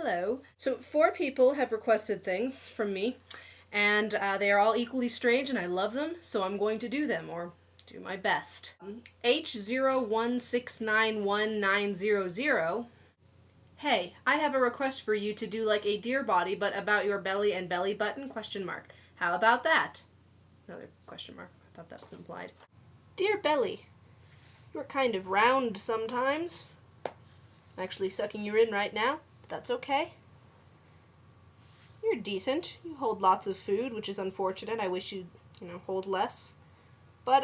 Hello. So 4 people have requested things from me, and they are all equally strange, and I love them, so I'm going to do them, or do my best. H01691900. Hey, I have a request for you to do like a deer body, but about your belly and belly button, question mark. How about that? Another question mark. I thought that was implied. Dear belly, you're kind of round sometimes. I'm actually sucking you in right now, but that's okay. You're decent. You hold lots of food, which is unfortunate. I wish you'd, hold less. But,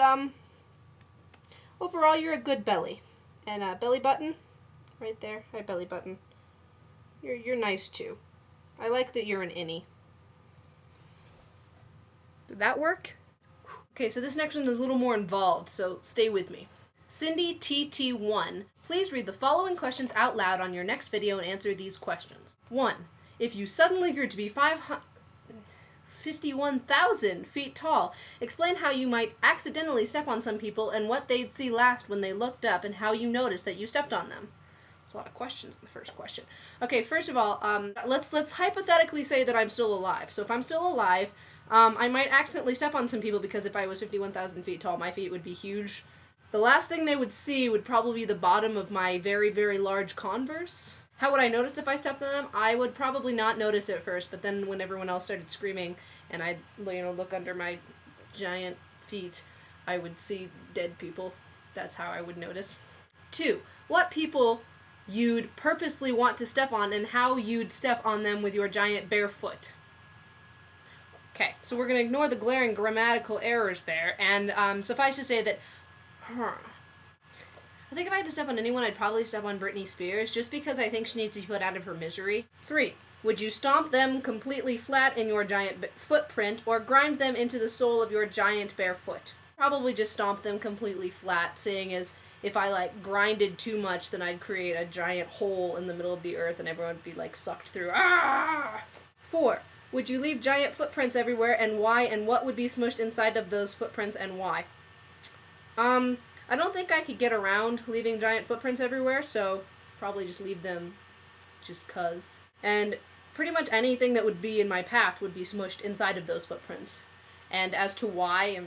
overall, you're a good belly. And, belly button, right there. Hi, belly button. You're nice, too. I like that you're an innie. Did that work? Okay, so this next one is a little more involved, so stay with me. Cindy TT1, please read the following questions out loud on your next video and answer these questions. 1. If you suddenly grew to be 51,000 feet tall, explain how you might accidentally step on some people and what they'd see last when they looked up and how you noticed that you stepped on them. There's a lot of questions in the first question. Okay, first of all, let's hypothetically say that I'm still alive. So if I'm still alive, I might accidentally step on some people because if I was 51,000 feet tall, my feet would be huge. The last thing they would see would probably be the bottom of my very, very large Converse. How would I notice if I stepped on them? I would probably not notice at first, but then when everyone else started screaming and I'd, look under my giant feet, I would see dead people. That's how I would notice. 2. What people you'd purposely want to step on and how you'd step on them with your giant bare foot. Okay, so we're going to ignore the glaring grammatical errors there, and suffice to say that I think if I had to step on anyone, I'd probably step on Britney Spears, just because I think she needs to be put out of her misery. 3. Would you stomp them completely flat in your giant footprint, or grind them into the sole of your giant bare foot? Probably just stomp them completely flat, seeing as if I, grinded too much, then I'd create a giant hole in the middle of the earth and everyone would be, sucked through. Ah! 4. Would you leave giant footprints everywhere, and why, and what would be smushed inside of those footprints, and why? I don't think I could get around leaving giant footprints everywhere, so probably just leave them just 'cause. And pretty much anything that would be in my path would be smushed inside of those footprints. And as to why,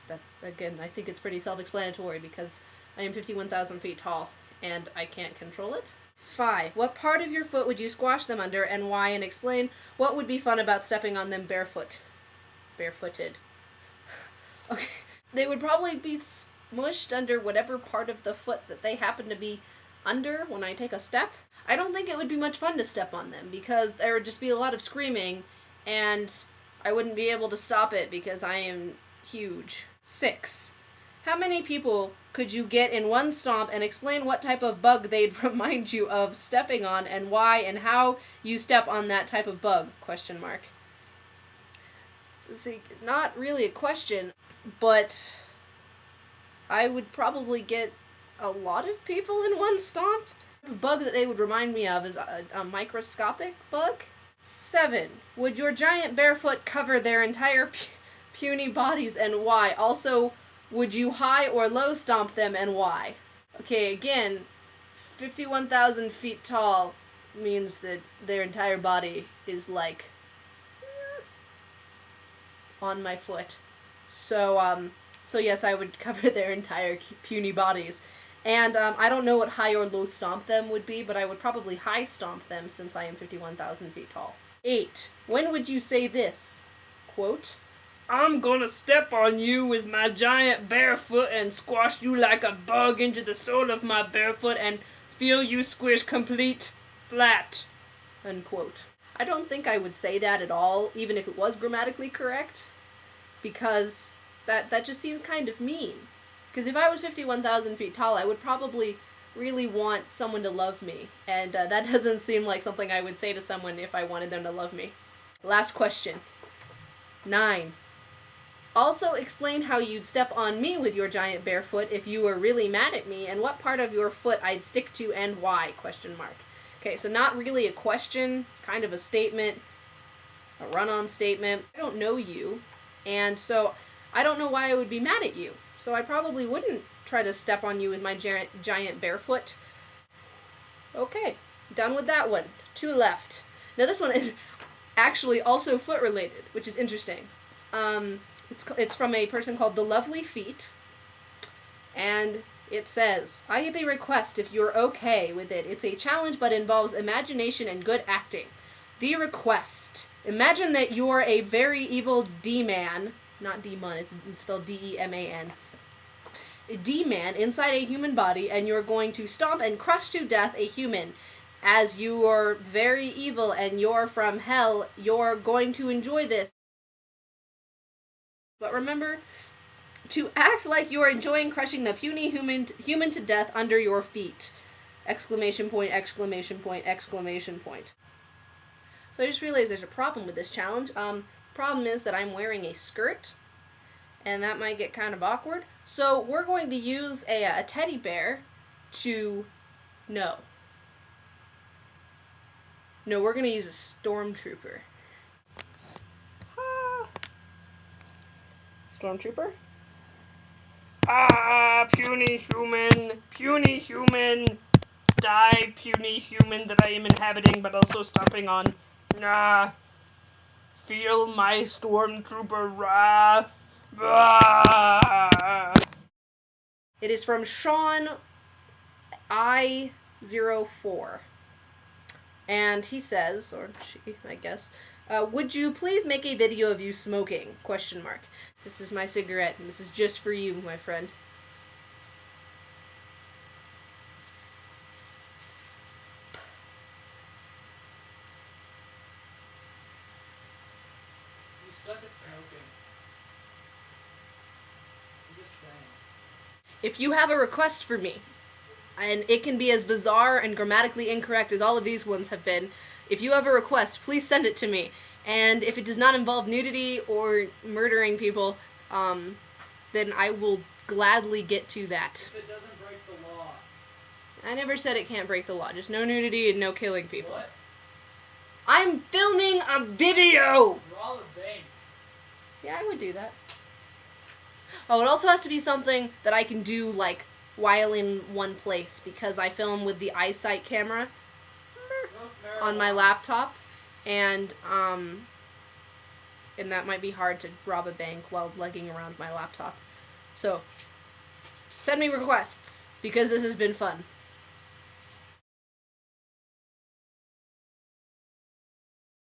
that's, again, I think it's pretty self-explanatory because I am 51,000 feet tall and I can't control it. 5. What part of your foot would you squash them under and why, and explain what would be fun about stepping on them barefooted. Okay. They would probably be smushed under whatever part of the foot that they happen to be under when I take a step. I don't think it would be much fun to step on them because there would just be a lot of screaming and I wouldn't be able to stop it because I am huge. 6. How many people could you get in one stomp, and explain what type of bug they'd remind you of stepping on and why and how you step on that type of bug? Question mark. See, not really a question, but I would probably get a lot of people in one stomp. The bug that they would remind me of is a microscopic bug. 7. Would your giant barefoot cover their entire puny bodies and why? Also, would you high or low stomp them and why? Okay, again, 51,000 feet tall means that their entire body is on my foot. So yes, I would cover their entire puny bodies. And I don't know what high or low stomp them would be, but I would probably high stomp them since I am 51,000 feet tall. 8. When would you say this? Quote, I'm gonna step on you with my giant bare foot and squash you like a bug into the sole of my barefoot and feel you squish complete flat. Unquote. I don't think I would say that at all, even if it was grammatically correct, because that just seems kind of mean. Because if I was 51,000 feet tall, I would probably really want someone to love me, and that doesn't seem like something I would say to someone if I wanted them to love me. Last question. 9. Also explain how you'd step on me with your giant bare foot if you were really mad at me, and what part of your foot I'd stick to and why? Question mark. Okay, so not really a question, kind of a statement, a run-on statement. I don't know you, and so I don't know why I would be mad at you. So I probably wouldn't try to step on you with my giant barefoot. Okay, done with that one. 2 left. Now this one is actually also foot related, which is interesting. It's from a person called The Lovely Feet, and it says, I have a request if you're okay with it. It's a challenge but involves imagination and good acting. The request. Imagine that you're a very evil D-man, not demon, it's spelled D-E-M-A-N. A D-man inside a human body, and you're going to stomp and crush to death a human. As you are very evil and you're from hell, you're going to enjoy this. But remember to act like you're enjoying crushing the puny human to death under your feet. Exclamation point, exclamation point, exclamation point. So I just realized there's a problem with this challenge. Problem is that I'm wearing a skirt, and that might get kind of awkward. So we're going to use a teddy bear to... No, we're going to use a stormtrooper. Stormtrooper? Ah, puny human, die, puny human that I am inhabiting but also stomping on. Ah, feel my stormtrooper wrath. Ah. It is from Sean I04. And he says, or she, I guess, would you please make a video of you smoking? ? This is my cigarette, and this is just for you, my friend. You suck at smoking. I'm just saying. If you have a request for me, and it can be as bizarre and grammatically incorrect as all of these ones have been, if you have a request, please send it to me. And if it does not involve nudity or murdering people, then I will gladly get to that. If it doesn't break the law. I never said it can't break the law. Just no nudity and no killing people. What? I'm filming a video! Rob a bank. Yeah, I would do that. Oh, it also has to be something that I can do, like, while in one place, because I film with the iSight camera on my laptop, and that might be hard to rob a bank while lugging around my laptop. So, send me requests, because this has been fun.